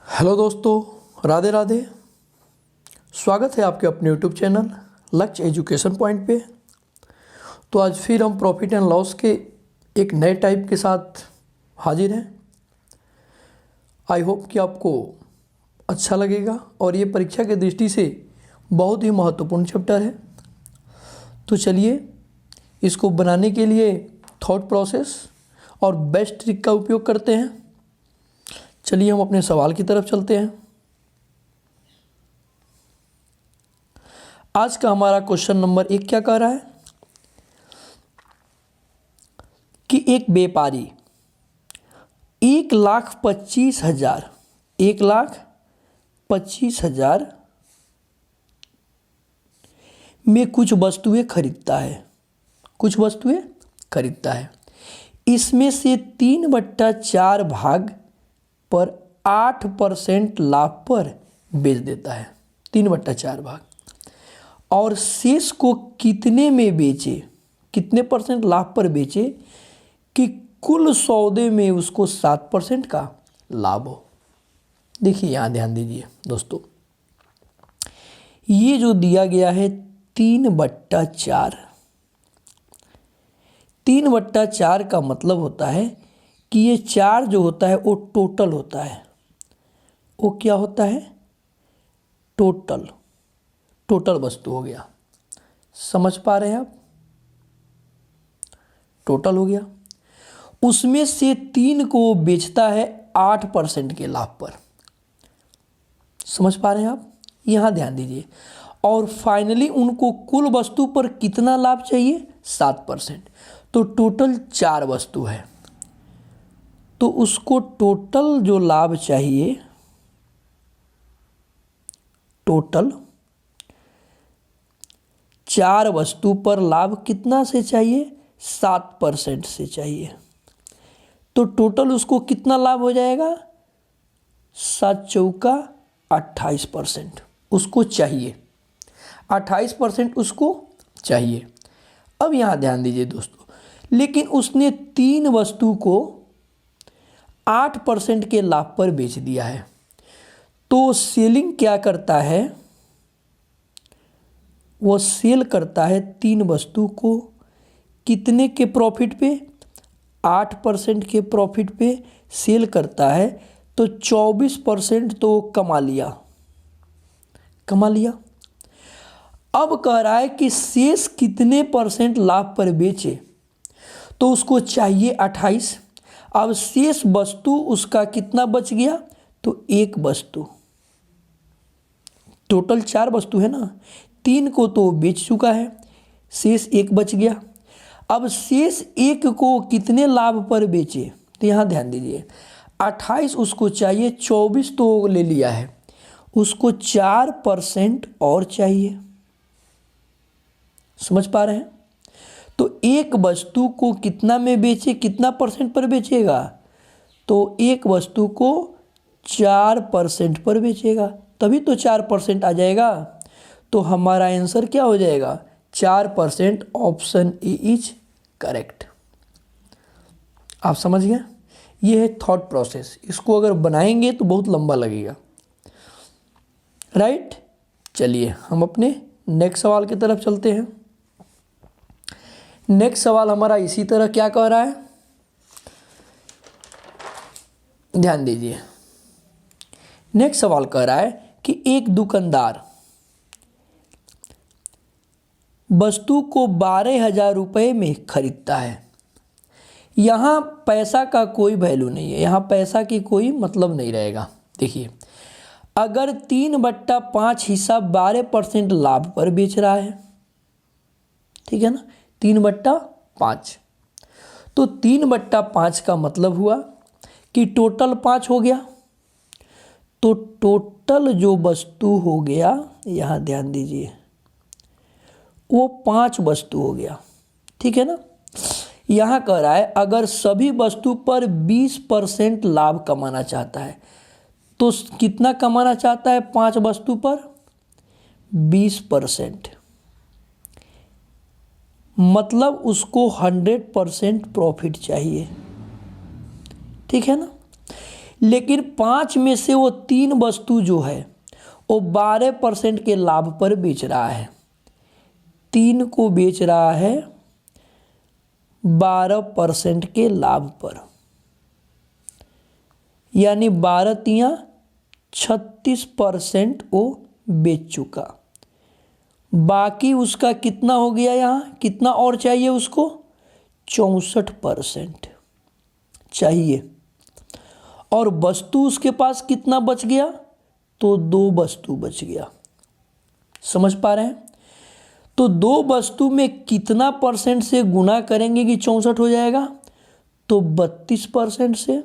Hello दोस्तों, राधे राधे। स्वागत है आपके अपने यूट्यूब चैनल लक्ष्य एजुकेशन पॉइंट पे। तो आज फिर हम प्रॉफिट एंड लॉस के एक नए टाइप के साथ हाजिर हैं। आई होप कि आपको अच्छा लगेगा और ये परीक्षा की दृष्टि से बहुत ही महत्वपूर्ण चैप्टर है। तो चलिए इसको बनाने के लिए थॉट प्रोसेस और बेस्ट ट्रिक का उपयोग करते हैं। चलिए हम अपने सवाल की तरफ चलते हैं। आज का हमारा क्वेश्चन नंबर 1 क्या कह रहा है कि एक व्यापारी 1,25,000 में कुछ वस्तुएं खरीदता है। इसमें से 3/4 भाग पर 8% लाभ पर बेच देता है। 3/4 भाग और शेष को कितने परसेंट लाभ पर बेचे कि कुल सौदे में उसको 7% का लाभ हो। देखिए यहाँ ध्यान दीजिए दोस्तों, ये जो दिया गया है 3/4, 3/4 का मतलब होता है कि ये 4 जो होता है वो टोटल होता है। वो क्या होता है? टोटल वस्तु हो गया। समझ पा रहे हैं आप? टोटल हो गया। उसमें से 3 को बेचता है 8% के लाभ पर। समझ पा रहे हैं आप? यहां ध्यान दीजिए। और फाइनली उनको कुल वस्तु पर कितना लाभ चाहिए? 7%। तो टोटल 4 वस्तु है, तो उसको टोटल जो लाभ चाहिए, टोटल 4 वस्तु पर लाभ कितना से चाहिए? 7% से चाहिए। तो टोटल उसको कितना लाभ हो जाएगा? 7 चौका 28% उसको चाहिए। 28% उसको चाहिए। अब यहां ध्यान दीजिए दोस्तों, लेकिन उसने 3 वस्तु को 8% के लाभ पर बेच दिया है। तो सेलिंग क्या करता है? वो सेल करता है 3 वस्तु को कितने के प्रॉफिट पे? 8% के प्रॉफिट पे सेल करता है। तो 24% तो कमा लिया। अब कह रहा है कि शेष कितने परसेंट लाभ पर बेचे, तो उसको चाहिए 28। अब शेष वस्तु उसका कितना बच गया? तो 1 वस्तु। टोटल 4 वस्तु है ना, 3 को तो बेच चुका है, शेष 1 बच गया। अब शेष 1 को कितने लाभ पर बेचे? तो यहां ध्यान दीजिए, 28 उसको चाहिए, 24 तो ले लिया है, उसको 4% और चाहिए। समझ पा रहे हैं? तो 1 वस्तु को कितना में बेचे, कितना परसेंट पर बेचेगा? तो 1 वस्तु को 4% पर बेचेगा, तभी तो 4% आ जाएगा। तो हमारा आंसर क्या हो जाएगा? 4%। Option A is correct. आप समझ गए? ये है थॉट प्रोसेस। इसको अगर बनाएंगे तो बहुत लंबा लगेगा, राइट? चलिए हम अपने नेक्स्ट सवाल की तरफ चलते हैं। नेक्स्ट सवाल हमारा इसी तरह क्या कह रहा है, ध्यान दीजिए। नेक्स्ट सवाल कह रहा है कि एक दुकानदार वस्तु को 12,000 रुपये में खरीदता है। यहां पैसा का कोई वैल्यू नहीं है, यहां पैसा की कोई मतलब नहीं रहेगा। देखिए, अगर 3/5 हिस्सा 12% लाभ पर बेच रहा है, ठीक है ना, 3/5, तो 3/5 का मतलब हुआ कि टोटल 5 हो गया। तो टोटल जो वस्तु हो गया, यहां ध्यान दीजिए, वो 5 वस्तु हो गया। ठीक है ना? यहां कह रहा है अगर सभी वस्तु पर 20% लाभ कमाना चाहता है, तो कितना कमाना चाहता है? 5 वस्तु पर 20%, मतलब उसको 100% प्रॉफिट चाहिए। ठीक है ना? लेकिन 5 में से वो 3 वस्तु जो है वो 12% के लाभ पर बेच रहा है। 3 को बेच रहा है 12% के लाभ पर, यानी 12 तियां 36% वो बेच चुका। बाकी उसका कितना हो गया, यहाँ कितना और चाहिए उसको, 64% चाहिए। और वस्तु उसके पास कितना बच गया, तो 2 वस्तु बच गया। समझ पा रहे हैं? तो 2 वस्तु में कितना परसेंट से गुना करेंगे कि 64 हो जाएगा, तो 32% से,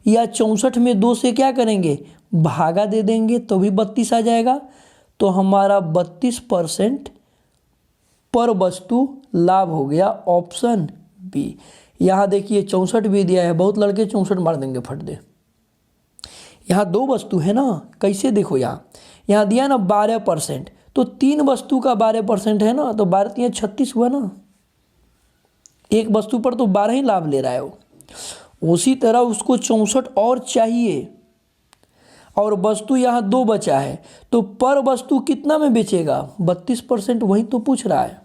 या 64 में 2 से क्या करेंगे, भागा दे देंगे तो भी 32 आ जाएगा। तो हमारा 32% पर वस्तु लाभ हो गया, ऑप्शन बी। यहाँ देखिए 64 भी दिया है, बहुत लड़के 64 मार देंगे फट दे। यहाँ 2 वस्तु है ना, कैसे देखो, यहाँ दिया ना 12%, तो 3 वस्तु का 12% है ना, तो 12 तियां 36 हुआ ना। एक वस्तु पर तो 12 ही लाभ ले रहा है वो। उसी तरह उसको 64 और चाहिए, और वस्तु यहाँ 2 बचा है, तो पर वस्तु कितना में बेचेगा, 32%, वही तो पूछ रहा है।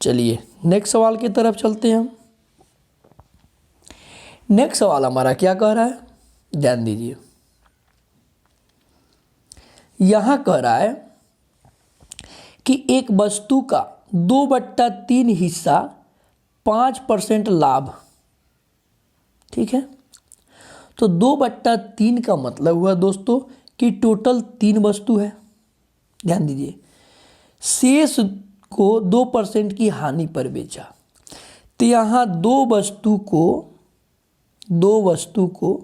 चलिए नेक्स्ट सवाल की तरफ चलते हैं हम। नेक्स्ट सवाल हमारा क्या कह रहा है, ध्यान दीजिए। यहां कह रहा है कि एक वस्तु का 2/3 हिस्सा 5% लाभ, ठीक है। तो 2/3 का मतलब हुआ दोस्तों कि टोटल 3 वस्तु है। ध्यान दीजिए, शेष को 2% की हानि पर बेचा। तो यहाँ 2 वस्तु को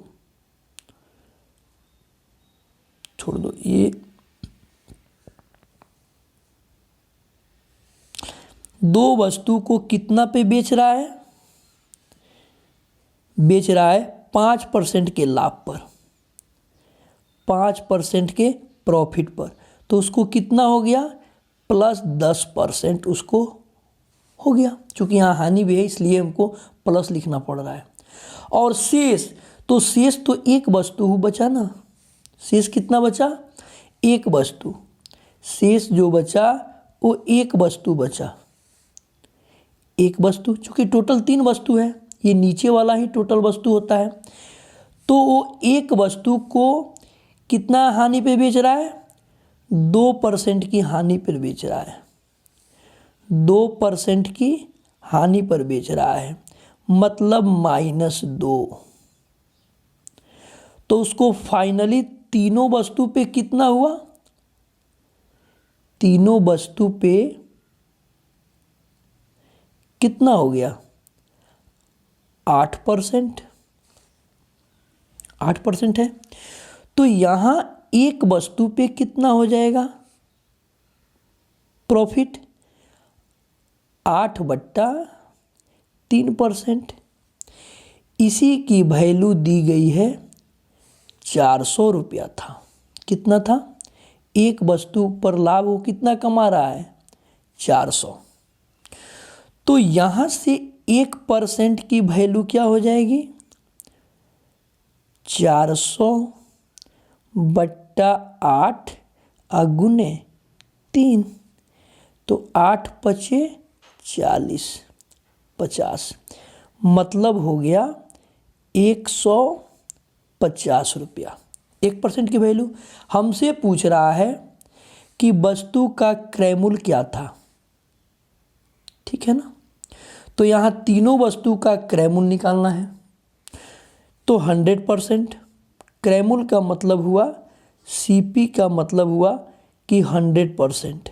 छोड़ दो, ये 2 वस्तु को कितना पे बेच रहा है, बेच रहा है 5% के लाभ पर, 5% के प्रॉफिट पर। तो उसको कितना हो गया, प्लस 10% उसको हो गया। चूंकि यहाँ हानि भी है इसलिए हमको प्लस लिखना पड़ रहा है। और शेष तो एक वस्तु बचा ना, शेष कितना बचा, एक वस्तु। शेष जो बचा वो एक वस्तु बचा, एक वस्तु। चूंकि टोटल 3 वस्तु है, ये नीचे वाला ही टोटल वस्तु होता है। तो वो एक वस्तु को कितना हानि पे बेच रहा है, 2% की हानि पर बेच रहा है, 2% की हानि पर बेच रहा है, मतलब -2। तो उसको फाइनली तीनों वस्तु पे कितना हुआ, तीनों वस्तु पे कितना हो गया, 8%, 8% है। तो यहां एक वस्तु पे कितना हो जाएगा प्रॉफिट, 8/3%। इसी की वैल्यू दी गई है 400 रुपया था। कितना था, एक वस्तु पर लाभ वो कितना कमा रहा है, 400। तो यहां से 1% की वैल्यू क्या हो जाएगी, 400/8 गुने 3, तो 8 पचे 40, 50, मतलब हो गया 150 रुपया। 1% की वैल्यू हमसे पूछ रहा है कि वस्तु का क्रय मूल्य क्या था, ठीक है ना। तो यहाँ तीनों वस्तु का क्रय मूल्य निकालना है। तो 100% क्रय मूल्य का मतलब हुआ, सीपी का मतलब हुआ कि 100%।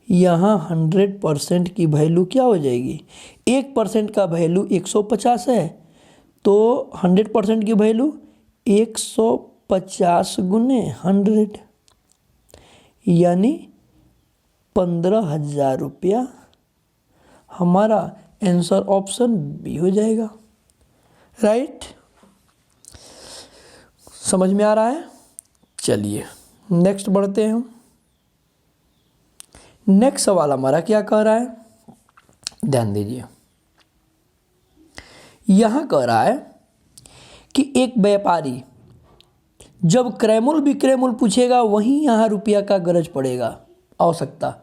यहाँ 100% की वैल्यू क्या हो जाएगी, 1% का वैल्यू 150 है, तो 100% की वैल्यू 150 गुने 100, यानी 15,000 रुपया। हमारा आंसर ऑप्शन बी हो जाएगा, राइट। समझ में आ रहा है। चलिए नेक्स्ट बढ़ते हैं हम। नेक्स्ट सवाल हमारा क्या कह रहा है, ध्यान दीजिए। यहां कह रहा है कि एक व्यापारी जब क्रयमूल विक्रयमूल पूछेगा वहीं यहाँ रुपया का गरज पड़ेगा आवश्यकता,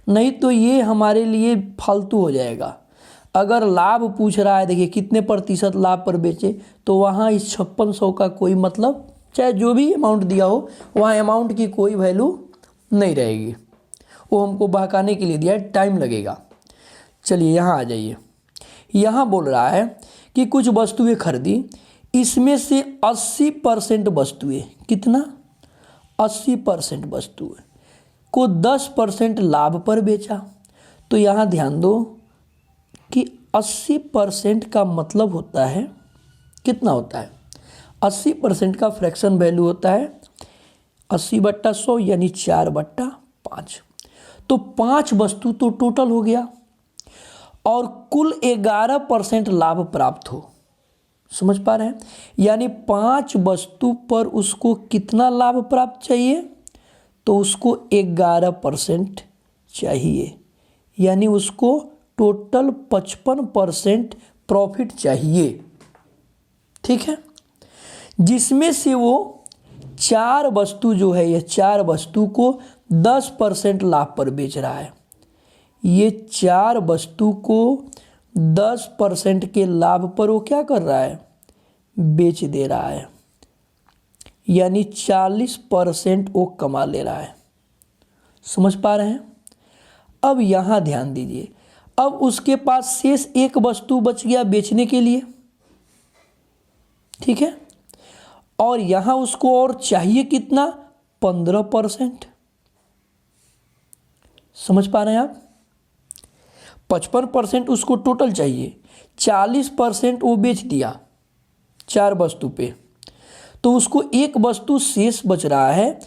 नहीं तो ये हमारे लिए फालतू हो जाएगा। अगर लाभ पूछ रहा है, देखिए कितने प्रतिशत लाभ पर बेचे, तो वहाँ इस 5600 का कोई मतलब, चाहे जो भी अमाउंट दिया हो वहाँ अमाउंट की कोई वैल्यू नहीं रहेगी। वो हमको बहकाने के लिए दिया है, टाइम लगेगा। चलिए यहाँ आ जाइए। यहाँ बोल रहा है कि कुछ वस्तुएं खरीदी, इसमें से 80% वस्तुएं, कितना 80% वस्तुएं को 10% लाभ पर बेचा। तो यहाँ ध्यान दो कि 80% का मतलब होता है, कितना होता है, 80% का फ्रैक्शन वैल्यू होता है 80/100 यानी 4/5। तो 5 वस्तु तो टोटल हो गया और कुल 11% लाभ प्राप्त हो। समझ पा रहे हैं, यानी 5 वस्तु पर उसको कितना लाभ प्राप्त चाहिए, तो उसको 11% चाहिए, यानी उसको टोटल 55% प्रॉफिट चाहिए। ठीक है, जिसमें से वो 4 वस्तु जो है, ये 4 वस्तु को 10% लाभ पर बेच रहा है। ये 4 वस्तु को 10% के लाभ पर वो क्या कर रहा है, बेच दे रहा है, यानी 40% वो कमा ले रहा है। समझ पा रहे हैं। अब यहाँ ध्यान दीजिए, अब उसके पास शेष एक वस्तु बच गया बेचने के लिए, ठीक है, और यहाँ उसको और चाहिए कितना, 15%। समझ पा रहे हैं आप, 55% उसको टोटल चाहिए, 40% वो बेच दिया 4 वस्तु पे, तो उसको एक वस्तु शेष बच रहा है।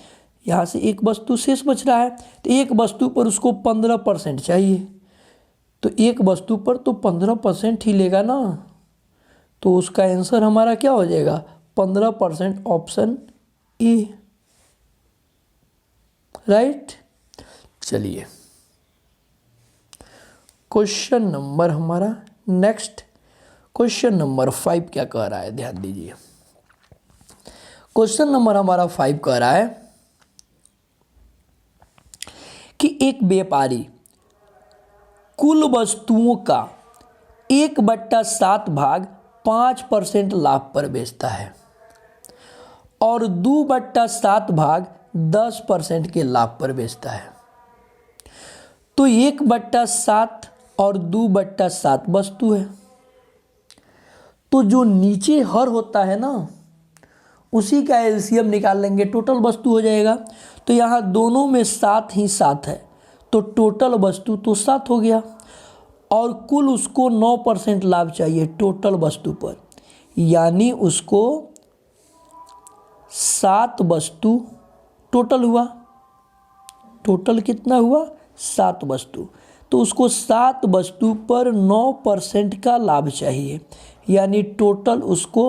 यहाँ से एक वस्तु शेष बच रहा है, तो एक वस्तु पर उसको 15% चाहिए, तो एक वस्तु पर तो 15% ही लेगा ना, तो उसका आंसर हमारा क्या हो जाएगा, 15%, ऑप्शन ए, राइट। चलिए क्वेश्चन नंबर हमारा नेक्स्ट, क्वेश्चन नंबर 5 क्या कह रहा है, ध्यान दीजिए। क्वेश्चन नंबर हमारा 5 कह रहा है कि एक व्यापारी कुल वस्तुओं का 1/7 भाग 5% लाभ पर बेचता है और 2/7 भाग 10% के लाभ पर बेचता है। तो 1/7 और 2/7 वस्तु है, तो जो नीचे हर होता है ना, उसी का एलसीएम निकाल लेंगे, टोटल वस्तु हो जाएगा। तो यहाँ दोनों में 7 ही 7 है, तो टोटल वस्तु तो 7 हो गया, और कुल उसको 9% लाभ चाहिए टोटल वस्तु पर, यानी उसको 7 वस्तु टोटल हुआ, टोटल कितना हुआ, 7 वस्तु, तो उसको 7 वस्तु पर 9% का लाभ चाहिए, यानी टोटल उसको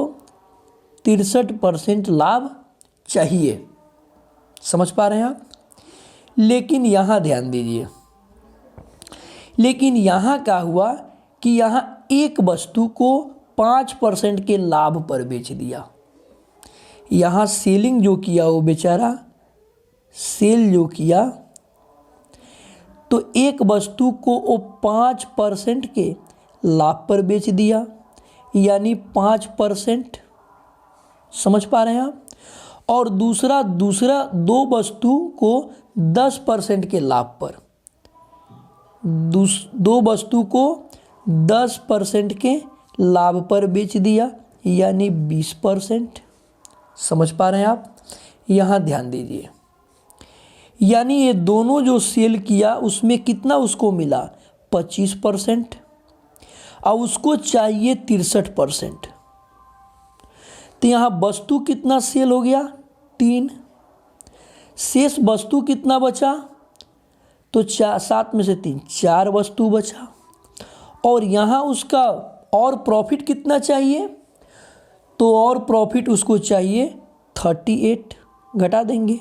63% लाभ चाहिए। समझ पा रहे हैं आप। लेकिन यहाँ ध्यान दीजिए, लेकिन यहाँ क्या हुआ कि यहाँ एक वस्तु को 5% के लाभ पर बेच दिया। यहाँ सेलिंग जो किया वो बेचारा सेल जो किया, तो एक वस्तु को वो 5% के लाभ पर बेच दिया, यानी 5%। समझ पा रहे हैं आप। और दूसरा 2 वस्तु को 10% के लाभ पर, 2 वस्तु को 10% के लाभ पर बेच दिया, यानी 20%। समझ पा रहे हैं आप। यहाँ ध्यान दीजिए, यानी ये दोनों जो सेल किया उसमें कितना उसको मिला, 25%, और उसको चाहिए 63%। तो यहाँ वस्तु कितना सेल हो गया, 3, शेष वस्तु कितना बचा, तो 7 में से 3, 4 वस्तु बचा, और यहाँ उसका और प्रॉफिट कितना चाहिए, तो और प्रॉफिट उसको चाहिए 38, घटा देंगे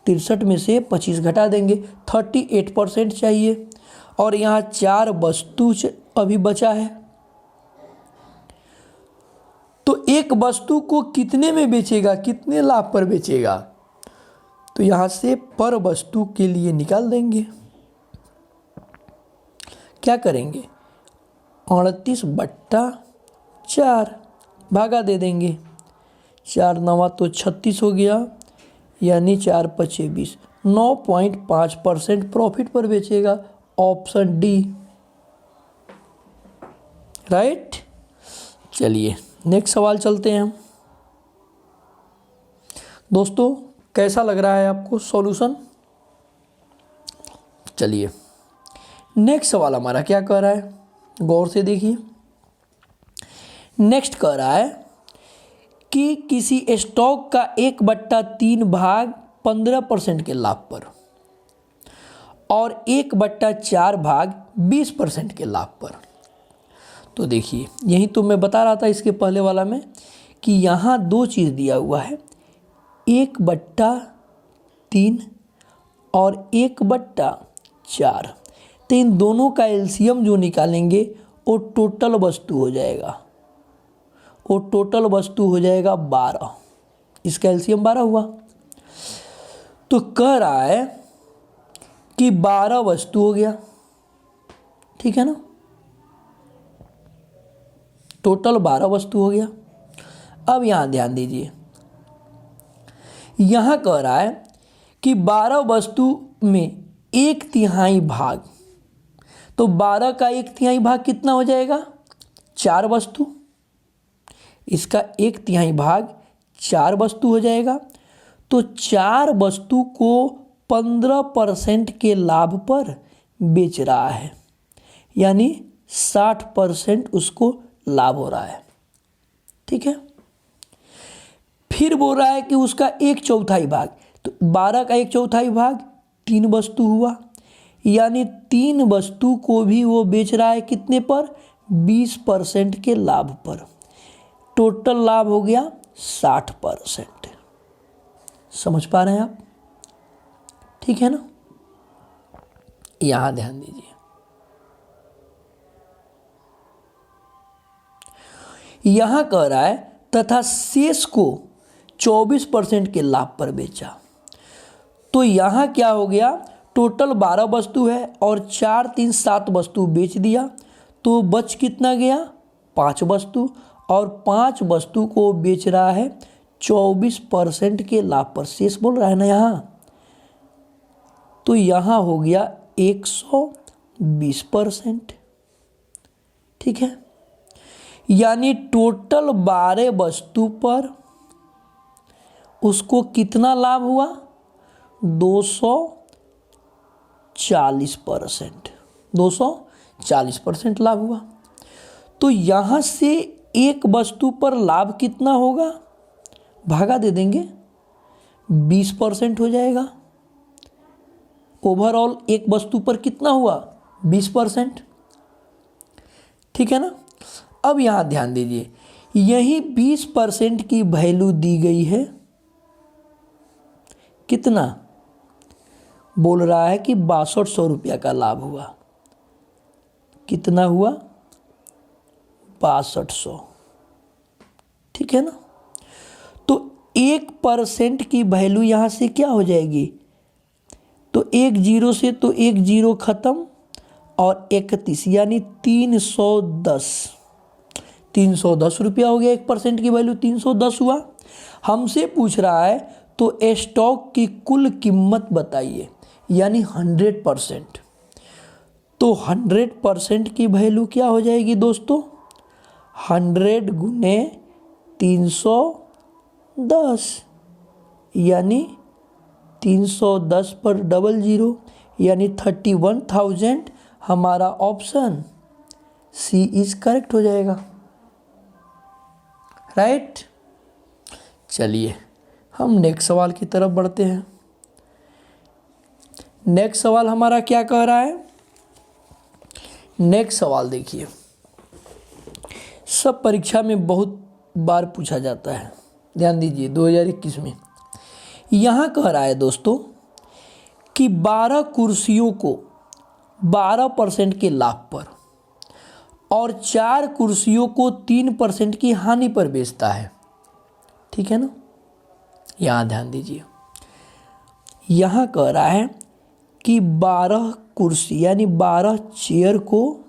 63 में से 25 घटा देंगे, 38% चाहिए। और यहाँ 4 वस्तु अभी बचा है, तो एक वस्तु को कितने में बेचेगा, कितने लाभ पर बेचेगा, तो यहाँ से पर वस्तु के लिए निकाल देंगे। क्या करेंगे, 38/4 भागा दे देंगे, 4 9 तो 36 हो गया, यानी 4 5 20, 9.5% प्रॉफिट पर बेचेगा। Option D, right. चलिए नेक्स्ट सवाल चलते हैं हम। दोस्तों कैसा लग रहा है आपको सॉल्यूशन? चलिए नेक्स्ट सवाल हमारा क्या कह रहा है, गौर से देखिए। नेक्स्ट कह रहा है कि किसी स्टॉक का 1/3 भाग 15% के लाभ पर और 1/4 भाग 20% के लाभ पर। तो देखिए यही तो मैं बता रहा था इसके पहले वाला में कि यहाँ 2 चीज़ दिया हुआ है, 1/3 और 1/4। तो इन दोनों का एलसीएम जो निकालेंगे वो टोटल वस्तु हो जाएगा, वो टोटल वस्तु हो जाएगा 12। इसका एलसीएम 12 हुआ। तो कह रहा है कि 12 वस्तु हो गया, ठीक है ना, टोटल 12 वस्तु हो गया। अब यहाँ ध्यान दीजिए, यहाँ कह रहा है कि 12 वस्तु में 1/3 भाग, तो 12 का 1/3 भाग कितना हो जाएगा, 4 वस्तु। इसका 1/3 भाग 4 वस्तु हो जाएगा। तो 4 वस्तु को 15% के लाभ पर बेच रहा है, यानी 60% उसको लाभ हो रहा है, ठीक है। फिर बोल रहा है कि उसका 1/4 भाग, तो 12 का 1/4 भाग 3 वस्तु हुआ, यानी 3 वस्तु को भी वो बेच रहा है कितने पर, 20% के लाभ पर। टोटल लाभ हो गया 60%। समझ पा रहे हैं आप, ठीक है ना। यहां ध्यान दीजिए, यहां कह रहा है तथा शेष को 24% के लाभ पर बेचा। तो यहां क्या हो गया, टोटल 12 वस्तु है और 4 3 7 वस्तु बेच दिया, तो बच कितना गया, 5 वस्तु, और 5 वस्तु को बेच रहा है 24% के लाभ पर। शेष बोल रहा है ना यहाँ, तो यहाँ हो गया 120%, ठीक है। यानी टोटल 12 वस्तु पर उसको कितना लाभ हुआ, 240%, 240% लाभ हुआ। तो यहाँ से एक वस्तु पर लाभ कितना होगा, भागा दे देंगे, 20% हो जाएगा। ओवरऑल एक वस्तु पर कितना हुआ, 20%, ठीक है ना। अब यहाँ ध्यान दीजिए, यही 20% की वैल्यू दी गई है, कितना बोल रहा है कि 6200 रुपया का लाभ हुआ। कितना हुआ, 6200, ठीक है ना। तो 1% की वैल्यू यहाँ से क्या हो जाएगी, तो 1 0 से तो 1 0 खत्म और 31, यानी 310 रुपया हो गया। 1% की वैल्यू 310 हुआ। हमसे पूछ रहा है तो स्टॉक की कुल कीमत बताइए, यानी 100%। तो 100% की वैल्यू क्या हो जाएगी दोस्तों, 100 गुने 310, यानी 310 पर 00, यानी 31,000। हमारा ऑप्शन सी इज करेक्ट हो जाएगा, राइट। चलिए हम नेक्स्ट सवाल की तरफ बढ़ते हैं। नेक्स्ट सवाल हमारा क्या कह रहा है, नेक्स्ट सवाल देखिए, सब परीक्षा में बहुत बार पूछा जाता है, ध्यान दीजिए 2021 में। यहाँ कह रहा है दोस्तों कि 12 कुर्सियों को 12% के लाभ पर और 4 कुर्सियों को 3% की हानि पर बेचता है। ठीक है ना, यहाँ ध्यान दीजिए, यहाँ कह रहा है कि 12 कुर्सी यानी 12 चेयर को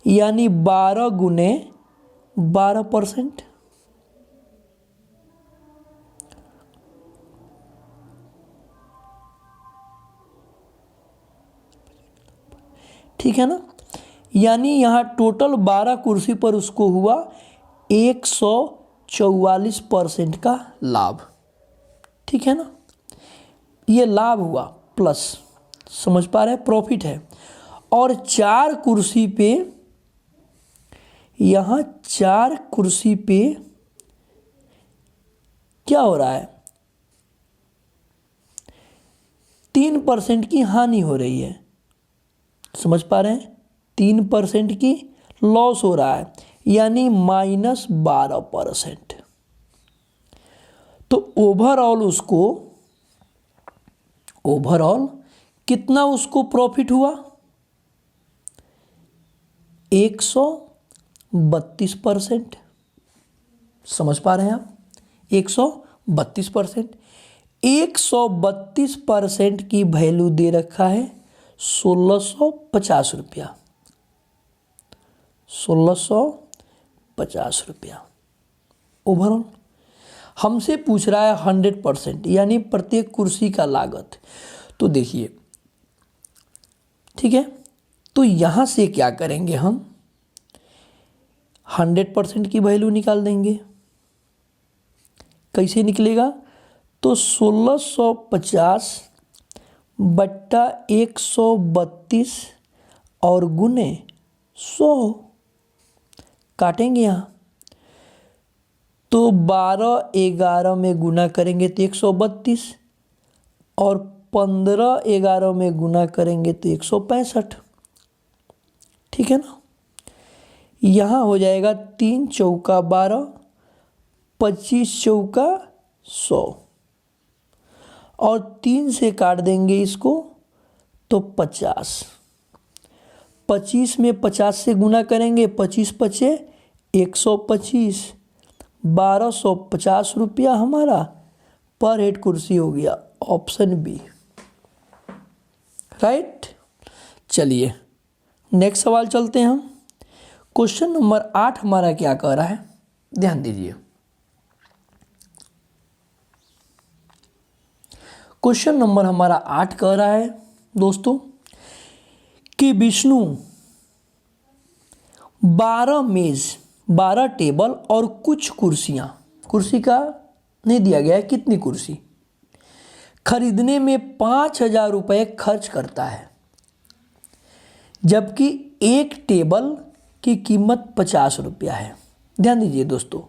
यानी 12 गुने 12%, ठीक है ना, यानी यहाँ टोटल 12 कुर्सी पर उसको हुआ 144% का लाभ। ठीक है ना, ये लाभ हुआ प्लस, समझ पा रहे हैं, प्रॉफिट है। और 4 कुर्सी पे, यहाँ 4 कुर्सी पे क्या हो रहा है, 3% की हानि हो रही है। समझ पा रहे हैं, 3% की लॉस हो रहा है, यानी -12%। तो ओवरऑल कितना उसको प्रॉफिट हुआ, 132%। समझ पा रहे हैं आप, 132%। 132% की वैल्यू दे रखा है 1650 रुपया, 1650 रुपया ओवरऑल। हमसे पूछ रहा है 100% यानी प्रत्येक कुर्सी का लागत। तो देखिए, ठीक है, तो यहाँ से क्या करेंगे, हम 100% की वैल्यू निकाल देंगे। कैसे निकलेगा, तो 1650 बट्टा 132 और गुने 100 काटेंगे यहाँ, तो 12-11 में गुना करेंगे तो 132 और 15-11 में गुना करेंगे तो 165। ठीक है ना, यहाँ हो जाएगा 3 चौका 12, 25 चौका 100 और 3 से काट देंगे इसको तो 50। 25 में 50 से गुना करेंगे, 25 पचे 125, 1250 रुपया हमारा पर हेड कुर्सी हो गया, ऑप्शन बी, राइट। चलिए नेक्स्ट सवाल चलते हैं हम। क्वेश्चन नंबर 8 हमारा क्या कह रहा है, ध्यान दीजिए। क्वेश्चन नंबर हमारा 8 कह रहा है दोस्तों कि विष्णु 12 मेज, 12 टेबल और कुछ कुर्सियां, कुर्सी का नहीं दिया गया है कितनी कुर्सी, खरीदने में 5000 रुपये खर्च करता है, जबकि एक टेबल की कीमत 50 रुपया है। ध्यान दीजिए दोस्तों,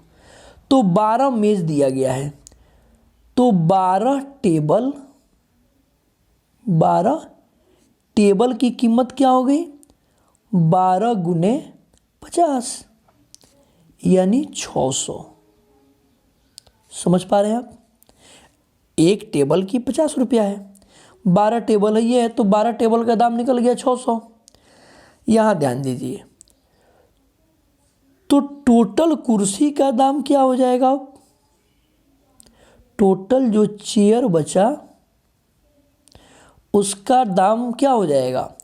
तो 12 मेज दिया गया है, तो 12 टेबल की कीमत क्या हो गई, 12 गुने 50 यानी 600। समझ पा रहे हैं आप, एक टेबल की 50 रुपया है, 12 टेबल है ये है, तो 12 टेबल का दाम निकल गया 600। यहाँ ध्यान दीजिए, तो टोटल कुर्सी का दाम क्या हो जाएगा, टोटल जो चेयर बचा उसका दाम क्या हो जाएगा,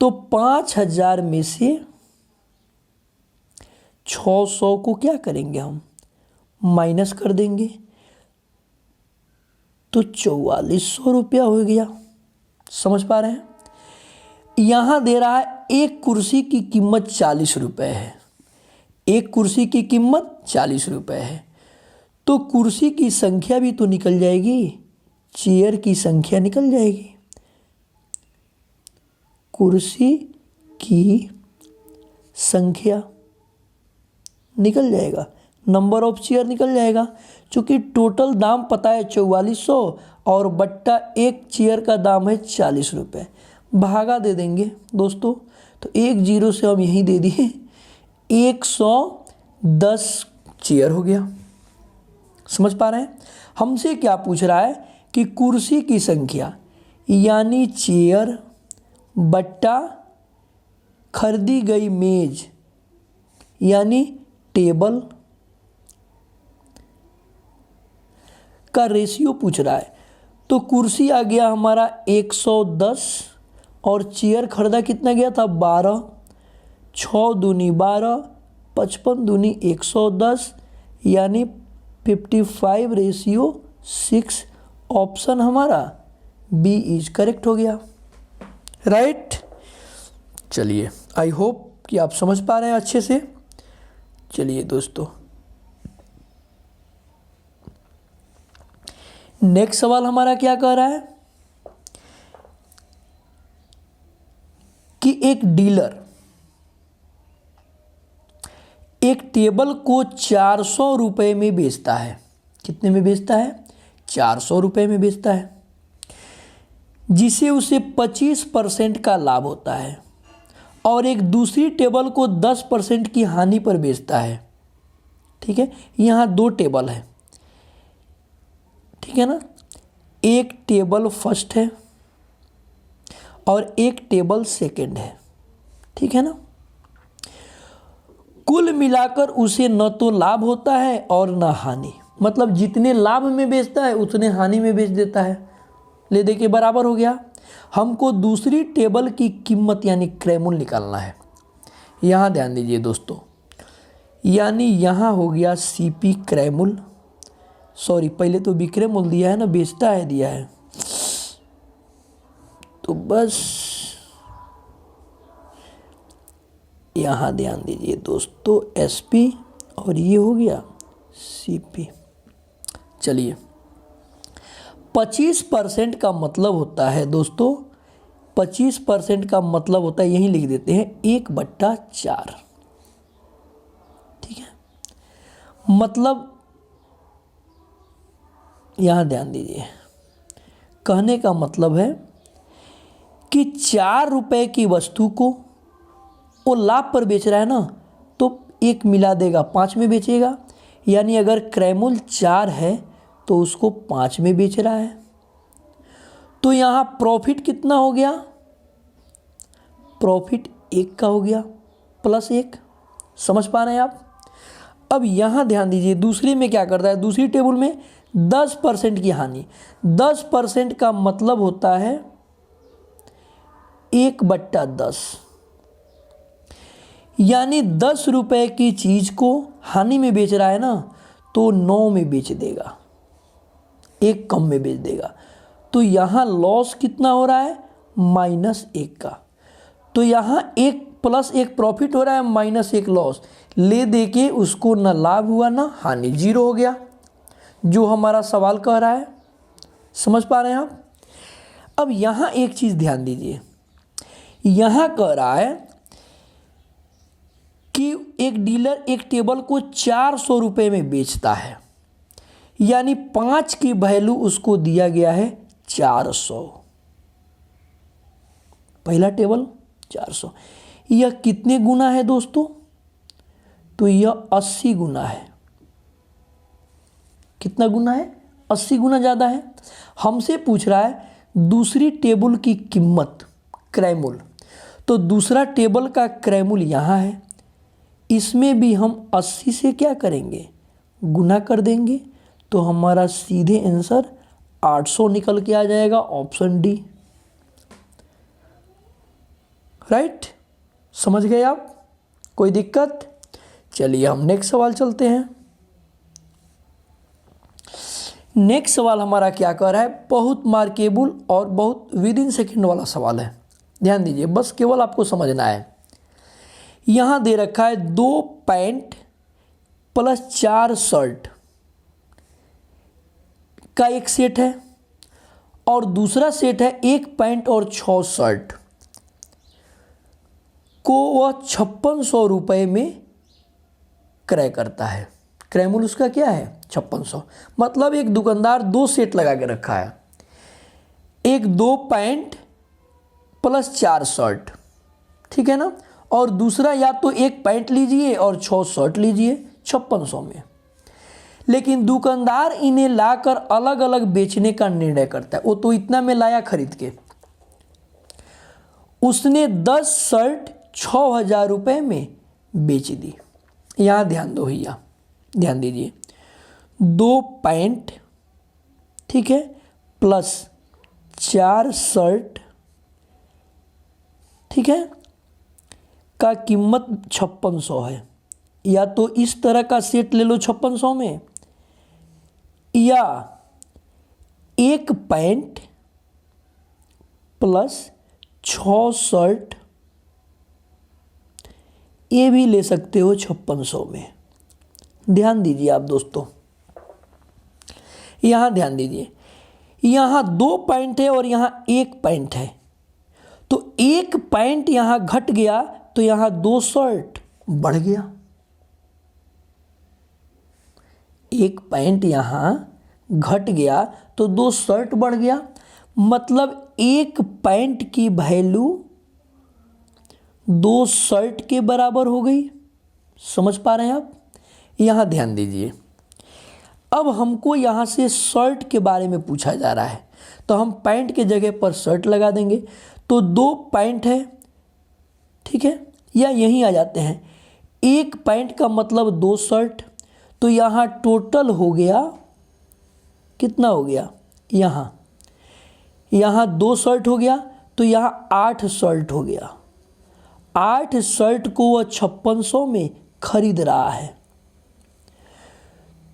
तो 5000 में से 600 को क्या करेंगे हम, माइनस कर देंगे, तो 4400 रुपया हो गया। समझ पा रहे हैं, यहाँ दे रहा है एक कुर्सी की कीमत 40 रुपये है, एक कुर्सी की कीमत 40 रुपये है, तो कुर्सी की संख्या भी तो निकल जाएगी, चेयर की संख्या निकल जाएगी, कुर्सी की संख्या निकल जाएगा, नंबर ऑफ चेयर निकल जाएगा। चूँकि टोटल दाम पता है 4400 और बट्टा एक चेयर का दाम है 40 रुपये, भागा दे देंगे दोस्तों, तो एक जीरो से हम यहीं दे दिए, 110 चेयर हो गया। समझ पा रहे हैं, हमसे क्या पूछ रहा है कि कुर्सी की संख्या यानी चेयर बट्टा खरीदी गई मेज यानी टेबल का रेशियो पूछ रहा है। तो कुर्सी आ गया हमारा 110 और चेयर खरीदा कितना गया था 12, 6 दूनी 12, 55 दूनी 110 यानी 55:6। ऑप्शन हमारा बी इज करेक्ट हो गया। राइट। चलिए आई होप कि आप समझ पा रहे हैं अच्छे से। चलिए दोस्तों नेक्स्ट सवाल हमारा क्या कह रहा है कि एक डीलर एक टेबल को 400 रुपये में बेचता है। कितने में बेचता है? 400 रुपये में बेचता है, जिसे उसे 25% का लाभ होता है, और एक दूसरी टेबल को 10% की हानि पर बेचता है। ठीक है, यहाँ 2 टेबल है, ठीक है ना। एक टेबल फर्स्ट है और एक टेबल सेकंड है, ठीक है ना। कुल मिलाकर उसे न तो लाभ होता है और न हानि, मतलब जितने लाभ में बेचता है उतने हानि में बेच देता है। ले दे के बराबर हो गया। हमको दूसरी टेबल की कीमत यानी क्रयमूल्य निकालना है। यहाँ ध्यान दीजिए दोस्तों, यानी यहाँ हो गया सीपी क्रयमूल्य, सॉरी पहले तो विक्रय मूल्य दिया है ना, बेचता है दिया है, तो बस यहाँ ध्यान दीजिए दोस्तों एसपी और ये हो गया सीपी। चलिए 25% का मतलब होता है दोस्तों, 25% का मतलब होता है, यहीं लिख देते हैं 1/4। ठीक है, मतलब यहाँ ध्यान दीजिए, कहने का मतलब है कि 4 रुपए की वस्तु को वो लाभ पर बेच रहा है ना, तो 1 मिला देगा 5 में बेचेगा, यानी अगर क्रयमूल्य 4 है तो उसको 5 में बेच रहा है। तो यहाँ प्रॉफिट कितना हो गया? प्रॉफिट 1 का हो गया +1। समझ पा रहे हैं आप? अब यहाँ ध्यान दीजिए दूसरे में क्या करता है, दूसरी टेबल में 10% की हानि। 10% का मतलब होता है 1/10, यानी 10 रुपए की चीज को हानि में बेच रहा है ना, तो 9 में बेच देगा, 1 कम में बेच देगा। तो यहाँ लॉस कितना हो रहा है? -1 का। तो यहाँ 1 + 1 प्रॉफिट हो रहा है, -1 लॉस। ले दे के उसको ना लाभ हुआ ना हानि, 0 हो गया, जो हमारा सवाल कह रहा है। समझ पा रहे हैं आप? अब यहाँ एक चीज़ ध्यान दीजिए, यहाँ कह रहा है कि एक डीलर एक टेबल को 400 रुपये में बेचता है, यानी 5 की वैल्यू उसको दिया गया है 400। पहला टेबल 400, यह कितने गुना है दोस्तों? तो यह 80 गुना है। कितना गुना है? 80 गुना ज़्यादा है। हमसे पूछ रहा है दूसरी टेबल की कीमत क्रयमूल्य, तो दूसरा टेबल का क्रयमूल्य यहाँ है, इसमें भी हम 80 से क्या करेंगे? गुना कर देंगे, तो हमारा सीधे आंसर 800 निकल के आ जाएगा, ऑप्शन डी। राइट, समझ गए आप? कोई दिक्कत? चलिए हम नेक्स्ट सवाल चलते हैं। नेक्स्ट सवाल हमारा क्या कह रहा है, बहुत मार्केबल और बहुत विद इन सेकेंड वाला सवाल है। ध्यान दीजिए, बस केवल आपको समझना है। यहाँ दे रखा है 2 पैंट + 4 शर्ट का एक सेट है, और दूसरा सेट है 1 पैंट और 6 शर्ट को वह 5600 रुपये में क्रय करता है। क्रयमूल्य उसका क्या है? 5600। मतलब एक दुकानदार 2 सेट लगा के रखा है, एक 2 पैंट + 4 शर्ट, ठीक है ना, और दूसरा या तो 1 पैंट लीजिए और 6 शर्ट लीजिए 5600 में। लेकिन दुकानदार इन्हें लाकर अलग अलग बेचने का निर्णय करता है। वो तो इतना में लाया खरीद के, उसने 10 शर्ट 6,000 रुपये में बेच दी। यहाँ ध्यान दो भैया, ध्यान दीजिए, 2 पैंट, ठीक है, प्लस 4 शर्ट, ठीक है, का कीमत 5600 है। या तो इस तरह का सेट ले लो 5600 में, या 1 पैंट प्लस 6 शर्ट, ये भी ले सकते हो 5600 में। ध्यान दीजिए आप दोस्तों, यहाँ ध्यान दीजिए, यहाँ 2 पैंट है और यहाँ 1 पैंट है, तो 1 पैंट यहाँ घट गया तो यहाँ 2 शर्ट बढ़ गया। 1 पैंट यहाँ घट गया तो 2 शर्ट बढ़ गया, मतलब 1 पैंट की वैल्यू 2 शर्ट के बराबर हो गई। समझ पा रहे हैं आप? यहाँ ध्यान दीजिए, अब हमको यहाँ से शर्ट के बारे में पूछा जा रहा है, तो हम पैंट के जगह पर शर्ट लगा देंगे। तो 2 पैंट है, ठीक है, या यहीं आ जाते हैं, 1 पैंट का मतलब 2 शर्ट, तो यहाँ टोटल हो गया, कितना हो गया, यहाँ 2 शर्ट हो गया, तो यहाँ 8 शर्ट हो गया। 8 शर्ट को वह 5600 में खरीद रहा है।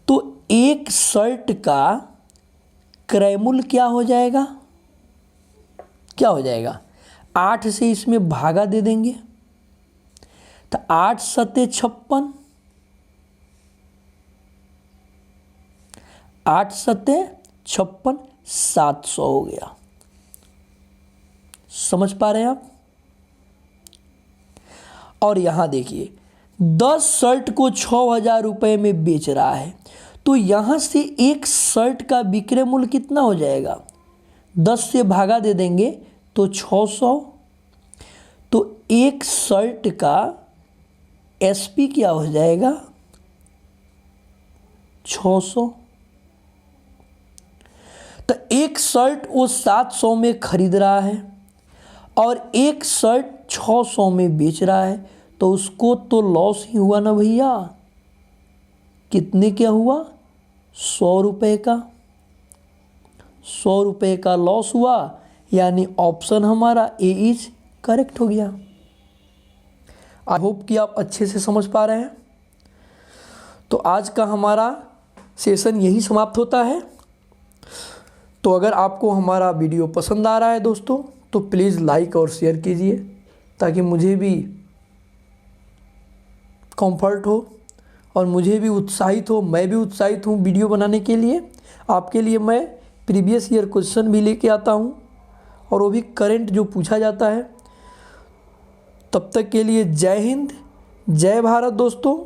तो 1 शर्ट का क्रय मूल्य क्या हो जाएगा, क्या हो जाएगा, 8 से इसमें भागा दे देंगे, तो 8 सत्ते 56, 8 सत्ते 56, 700 हो गया। समझ पा रहे हैं आप? और यहां देखिए, 10 शर्ट को 6,000 रुपये में बेच रहा है, तो यहां से 1 शर्ट का विक्रय मूल्य कितना हो जाएगा, 10 से भागा दे देंगे तो 600, तो 1 शर्ट का एसपी क्या हो जाएगा, 600। तो 1 शर्ट वो 700 में खरीद रहा है और 1 शर्ट 600 में बेच रहा है, तो उसको तो लॉस ही हुआ ना भैया। कितने क्या हुआ, 100 रुपये का, 100 रुपये का लॉस हुआ, यानी ऑप्शन हमारा ए इज करेक्ट हो गया। आई होप कि आप अच्छे से समझ पा रहे हैं। तो आज का हमारा सेशन यही समाप्त होता है। तो अगर आपको हमारा वीडियो पसंद आ रहा है दोस्तों, तो प्लीज़ लाइक और शेयर कीजिए, ताकि मुझे भी कंफर्ट हो और मुझे भी उत्साहित हो, मैं भी उत्साहित हूँ वीडियो बनाने के लिए। आपके लिए मैं प्रीवियस ईयर क्वेश्चन भी लेके आता हूँ, और वो भी करंट जो पूछा जाता है। तब तक के लिए जय हिंद, जय भारत दोस्तों।